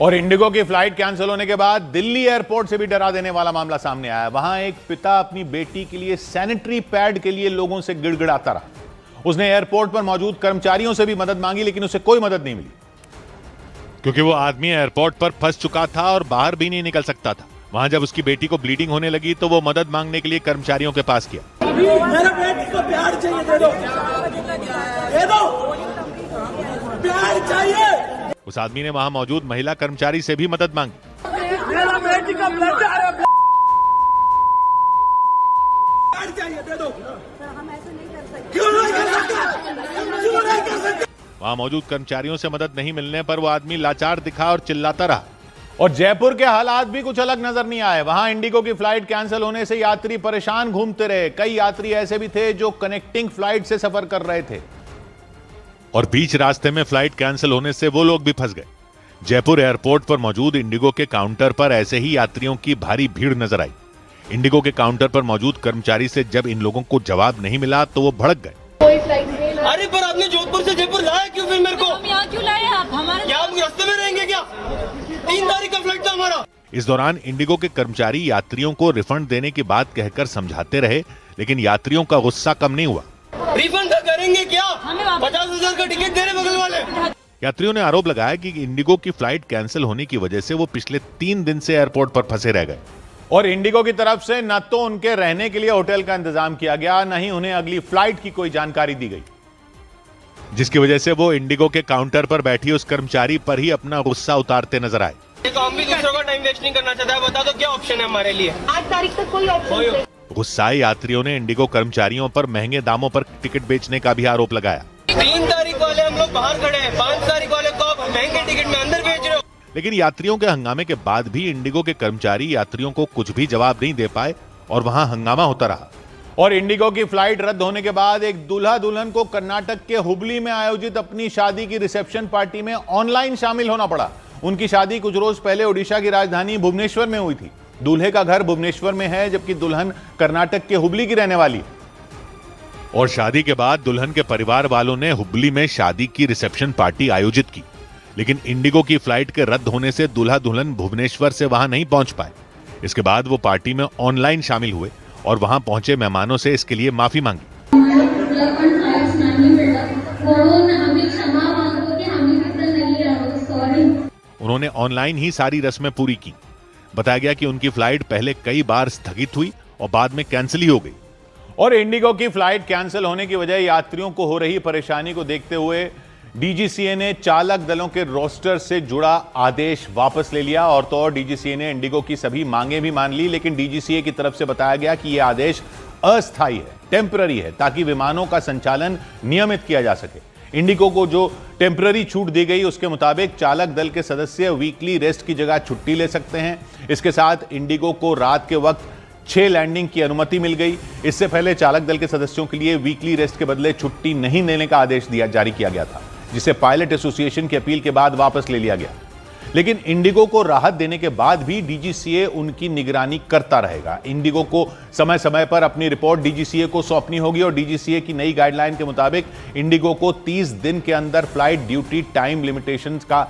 और इंडिगो की flight cancel होने के बाद दिल्ली एयरपोर्ट से भी डरा देने वाला मामला सामने आया। वहां एक पिता अपनी बेटी के लिए सैनिटरी पैड के लिए लोगों से गिड़गिड़ाता रहा। उसने एयरपोर्ट पर मौजूद कर्मचारियों से भी मदद मांगी, लेकिन उसे कोई मदद नहीं मिली, क्योंकि वो आदमी एयरपोर्ट पर फंस चुका था और बाहर भी नहीं निकल सकता था। वहां जब उसकी बेटी को ब्लीडिंग होने लगी तो वो मदद मांगने के लिए कर्मचारियों के पास गया। मेरा बेटी को प्यार चाहिए, दे दो, दे दो, प्यार चाहिए। उस आदमी ने वहां मौजूद महिला कर्मचारी से भी मदद मांगी। मेरा बेटी का ब्लड आ रहा है, प्यार चाहिए, दे दो। हम ऐसा नहीं कर सकते। क्यों नहीं कर सकते? क्यों नहीं कर सकते? वहां मौजूद कर्मचारियों से मदद नहीं मिलने पर वो आदमी लाचार दिखा और चिल्लाता रहा। और जयपुर के हालात भी कुछ अलग नजर नहीं आए। वहां इंडिगो की फ्लाइट कैंसिल होने से यात्री परेशान घूमते रहे। कई यात्री ऐसे भी थे जो कनेक्टिंग फ्लाइट से सफर कर रहे थे और बीच रास्ते में फ्लाइट कैंसिल होने से वो लोग भी फंस गए। जयपुर एयरपोर्ट पर मौजूद इंडिगो के काउंटर पर ऐसे ही यात्रियों की भारी भीड़ नजर आई। इंडिगो के काउंटर पर मौजूद कर्मचारी से जब इन लोगों को जवाब नहीं मिला तो वो भड़क गए। अरे पर आपने जोधपुर से जयपुर लाया क्यों फिर मेरे को? हम यहाँ क्यों लाए आप हमारे? क्या हम रास्ते में रहेंगे क्या? 3 तारीख का फ्लाइट था हमारा। इस दौरान इंडिगो के कर्मचारी यात्रियों को रिफंड देने की बात कहकर समझाते रहे, लेकिन यात्रियों का गुस्सा कम नहीं हुआ। रिफंड करेंगे क्या? 50,000 का टिकट दे रहे बगल वाले। यात्रियों ने आरोप लगाया कि इंडिगो की फ्लाइट कैंसिल होने की वजह से वो पिछले 3 दिन से एयरपोर्ट पर फंसे रह गए और इंडिगो की तरफ से न तो उनके रहने के लिए होटल का इंतजाम किया गया, न ही उन्हें अगली फ्लाइट की कोई जानकारी दी गई, जिसकी वजह से वो इंडिगो के काउंटर पर बैठी उस कर्मचारी पर ही अपना गुस्सा उतारते नजर आए। तो हम भी दूसरों का टाइम वेस्ट नहीं करना चाहता है। बता दो क्या ऑप्शन है हमारे लिए? 8 तारीख तक कोई ऑप्शन। गुस्साए यात्रियों ने इंडिगो कर्मचारियों पर महंगे दामों पर टिकट बेचने का भी आरोप लगाया। 3 तारीख वाले हम लोग बाहर खड़े हैं, 5 तारीख वाले को आप महंगे टिकट में अंदर भेज रहे हो। लेकिन यात्रियों के हंगामे के बाद भी इंडिगो के कर्मचारी यात्रियों को कुछ भी जवाब नहीं दे पाए और वहां हंगामा होता रहा। और इंडिगो की फ्लाइट रद्द होने के बाद एक दूल्हा दुल्हन को कर्नाटक के हुबली में आयोजित अपनी शादी की रिसेप्शन पार्टी में ऑनलाइन शामिल होना पड़ा। उनकी शादी कुछ रोज पहले ओडिशा की राजधानी भुवनेश्वर में हुई थी। दूल्हे का घर भुवनेश्वर में है, जबकि दुल्हन कर्नाटक के हुबली की रहने वाली है। और शादी के बाद दुल्हन के परिवार वालों ने हुबली में शादी की रिसेप्शन पार्टी आयोजित की, लेकिन इंडिगो की फ्लाइट के रद्द होने से दूल्हा दुल्हन भुवनेश्वर से वहां नहीं पहुंच पाए। इसके बाद वो पार्टी में ऑनलाइन शामिल हुए और वहां पहुंचे मेहमानों से इसके लिए माफी मांगी। उन्होंने ऑनलाइन ही सारी रस्में पूरी की। बताया गया कि उनकी फ्लाइट पहले कई बार स्थगित हुई और बाद में कैंसिल ही हो गई। और इंडिगो की फ्लाइट कैंसिल होने की वजह यात्रियों को हो रही परेशानी को देखते हुए डीजीसीए ने चालक दलों के रोस्टर से जुड़ा आदेश वापस ले लिया। और तो और डीजीसीए ने इंडिगो की सभी मांगें भी मान ली, लेकिन डीजीसीए की तरफ से बताया गया कि यह आदेश अस्थायी है, टेम्पररी है, ताकि विमानों का संचालन नियमित किया जा सके। इंडिगो को जो टेम्पररी छूट दी गई उसके मुताबिक चालक दल के सदस्य वीकली रेस्ट की जगह छुट्टी ले सकते हैं। इसके साथ इंडिगो को रात के वक्त 6 लैंडिंग की अनुमति मिल गई। इससे पहले चालक दल के सदस्यों के लिए वीकली रेस्ट के बदले छुट्टी नहीं देने का आदेश जारी किया गया था, जिसे पायलट एसोसिएशन की अपील के बाद वापस ले लिया गया। लेकिन इंडिगो को राहत देने के बाद भी डीजीसीए उनकी निगरानी करता रहेगा। इंडिगो को समय समय पर अपनी रिपोर्ट डीजीसीए को सौंपनी होगी और डीजीसीए की नई गाइडलाइन के मुताबिक इंडिगो को 30 दिन के अंदर फ्लाइट ड्यूटी टाइम लिमिटेशंस का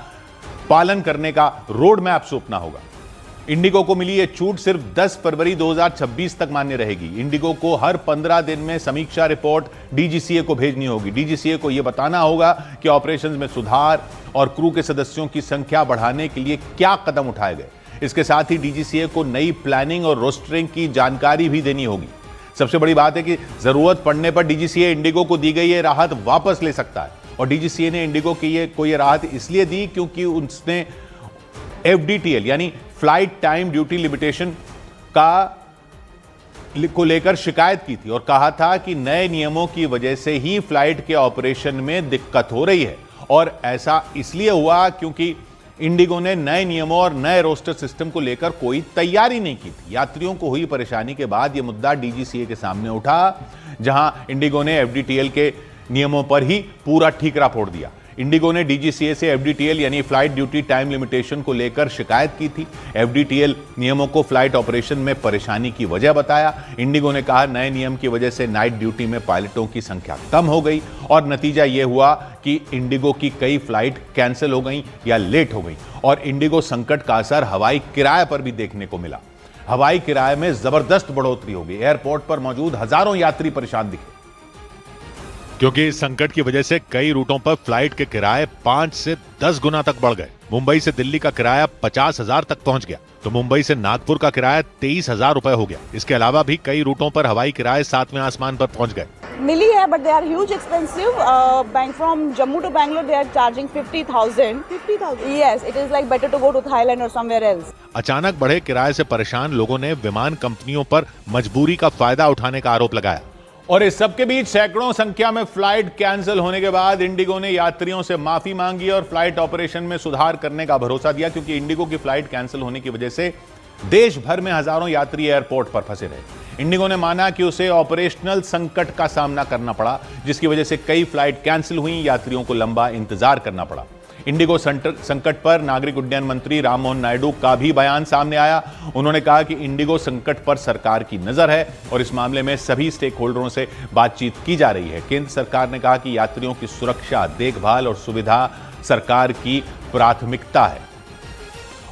पालन करने का रोड मैप सौंपना होगा। इंडिगो को मिली यह छूट सिर्फ 10 फरवरी 2026 तक मान्य रहेगी। इंडिगो को हर 15 दिन में समीक्षा रिपोर्ट डीजीसीए को भेजनी होगी। डीजीसीए को यह बताना होगा कि ऑपरेशंस में सुधार और क्रू के सदस्यों की संख्या बढ़ाने के लिए क्या कदम उठाए गए। इसके साथ ही डीजीसीए को नई प्लानिंग और रोस्टरिंग की जानकारी भी देनी होगी। सबसे बड़ी बात है कि जरूरत पड़ने पर डीजीसीए इंडिगो को दी गई यह राहत वापस ले सकता है। और डीजीसीए ने इंडिगो को यह राहत इसलिए दी क्योंकि उसने एफडीटीएल यानी फ्लाइट टाइम ड्यूटी लिमिटेशन को लेकर शिकायत की थी और कहा था कि नए नियमों की वजह से ही फ्लाइट के ऑपरेशन में दिक्कत हो रही है। और ऐसा इसलिए हुआ क्योंकि इंडिगो ने नए नियमों और नए रोस्टर सिस्टम को लेकर कोई तैयारी नहीं की थी। यात्रियों को हुई परेशानी के बाद यह मुद्दा डीजीसीए के सामने उठा, जहां इंडिगो ने एफडीटीएल के नियमों पर ही पूरा ठीकरा फोड़ दिया। इंडिगो ने डीजीसीए से एफडीटीएल यानी फ्लाइट ड्यूटी टाइम लिमिटेशन को लेकर शिकायत की थी। एफडीटीएल नियमों को फ्लाइट ऑपरेशन में परेशानी की वजह बताया। इंडिगो ने कहा नए नियम की वजह से नाइट ड्यूटी में पायलटों की संख्या कम हो गई और नतीजा यह हुआ कि इंडिगो की कई फ्लाइट कैंसिल हो गई या लेट हो गई। और इंडिगो संकट का असर हवाई किराए पर भी देखने को मिला। हवाई किराए में जबरदस्त बढ़ोतरी हो गई। एयरपोर्ट पर मौजूद हजारों यात्री परेशान दिखे, क्योंकि इस संकट की वजह से कई रूटों पर फ्लाइट के किराए 5 से 10 गुना तक बढ़ गए। मुंबई से दिल्ली का किराया 50,000 तक पहुंच गया, तो मुंबई से नागपुर का किराया 23,000 रुपए हो गया। इसके अलावा भी कई रूटों पर हवाई किराए 7वें आसमान पर पहुंच गए। मिली है, but they are huge expensive. Bank from Jammu to Bangalore they are charging 50,000. 50,000. Yes, it is like better to go to Thailand or somewhere else. अचानक बढ़े किराए से परेशान लोगों ने विमान कंपनियों पर मजबूरी का फायदा उठाने का आरोप लगाया। और इस सबके बीच सैकड़ों संख्या में फ्लाइट कैंसिल होने के बाद इंडिगो ने यात्रियों से माफी मांगी और फ्लाइट ऑपरेशन में सुधार करने का भरोसा दिया, क्योंकि इंडिगो की फ्लाइट कैंसिल होने की वजह से देश भर में हजारों यात्री एयरपोर्ट पर फंसे रहे। इंडिगो ने माना कि उसे ऑपरेशनल संकट का सामना करना पड़ा, जिसकी वजह से कई फ्लाइट कैंसिल हुई, यात्रियों को लंबा इंतजार करना पड़ा। इंडिगो संकट पर नागरिक उड्डयन मंत्री राममोहन नायडू का भी बयान सामने आया। उन्होंने कहा कि इंडिगो संकट पर सरकार की नजर है और इस मामले में सभी स्टेक होल्डरों से बातचीत की जा रही है। केंद्र सरकार ने कहा कि यात्रियों की सुरक्षा, देखभाल और सुविधा सरकार की प्राथमिकता है।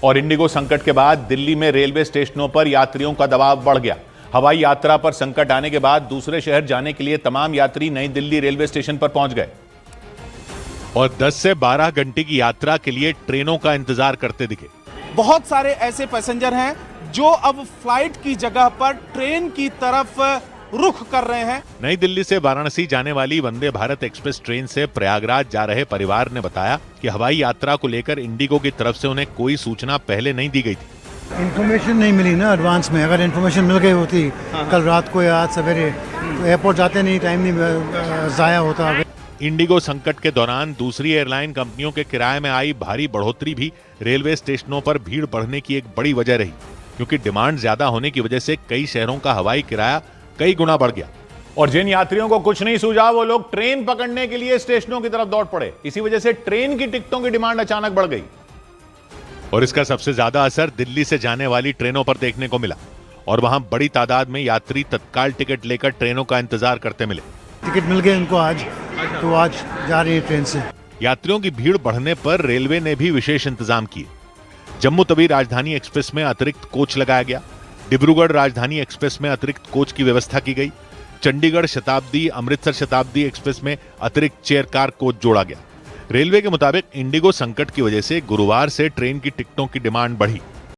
और इंडिगो संकट के बाद दिल्ली में रेलवे स्टेशनों पर यात्रियों का दबाव बढ़ गया। हवाई यात्रा पर संकट आने के बाद दूसरे शहर जाने के लिए तमाम यात्री नई दिल्ली रेलवे स्टेशन पर पहुंच गए और 10 से 12 घंटे की यात्रा के लिए ट्रेनों का इंतजार करते दिखे। बहुत सारे ऐसे पैसेंजर हैं जो अब फ्लाइट की जगह पर ट्रेन की तरफ रुख कर रहे हैं। नई दिल्ली से वाराणसी जाने वाली वंदे भारत एक्सप्रेस ट्रेन से प्रयागराज जा रहे परिवार ने बताया कि हवाई यात्रा को लेकर इंडिगो की तरफ से उन्हें कोई सूचना पहले नहीं दी गई थी। इन्फॉर्मेशन नहीं मिली ना एडवांस में। अगर इन्फॉर्मेशन मिल गई होती कल रात को या आज सवेरे, तो एयरपोर्ट जाते नहीं, टाइम नहीं जाया होता। इंडिगो संकट के दौरान दूसरी एयरलाइन कंपनियों के किराए में आई भारी बढ़ोतरी भी रेलवे स्टेशनों पर भीड़ बढ़ने की एक बड़ी वजह रही, क्योंकि डिमांड ज्यादा होने की वजह से कई शहरों का हवाई किराया कई गुना बढ़ गया। और जिन यात्रियों को कुछ नहीं सूझा वो लोग ट्रेन पकड़ने के लिए स्टेशनों की तरफ दौड़ पड़े। इसी वजह से ट्रेन की टिकटों की डिमांड अचानक बढ़ गई और इसका सबसे ज्यादा असर दिल्ली से जाने वाली ट्रेनों पर देखने को मिला और वहां बड़ी तादाद में यात्री तत्काल टिकट लेकर ट्रेनों का इंतजार करते मिले। टिकट मिल गए उनको आज, तो आज जा रही है ट्रेन से। यात्रियों की भीड़ बढ़ने पर रेलवे ने भी विशेष इंतजाम किए। जम्मू तवी राजधानी एक्सप्रेस में अतिरिक्त कोच लगाया गया। डिब्रूगढ़ राजधानी एक्सप्रेस में अतिरिक्त कोच की व्यवस्था की गई। चंडीगढ़ शताब्दी, अमृतसर शताब्दी एक्सप्रेस में अतिरिक्त चेयर कार कोच जोड़ा गया। रेलवे के मुताबिक इंडिगो संकट की वजह से गुरुवार से ट्रेन की टिकटों की डिमांड बढ़ी।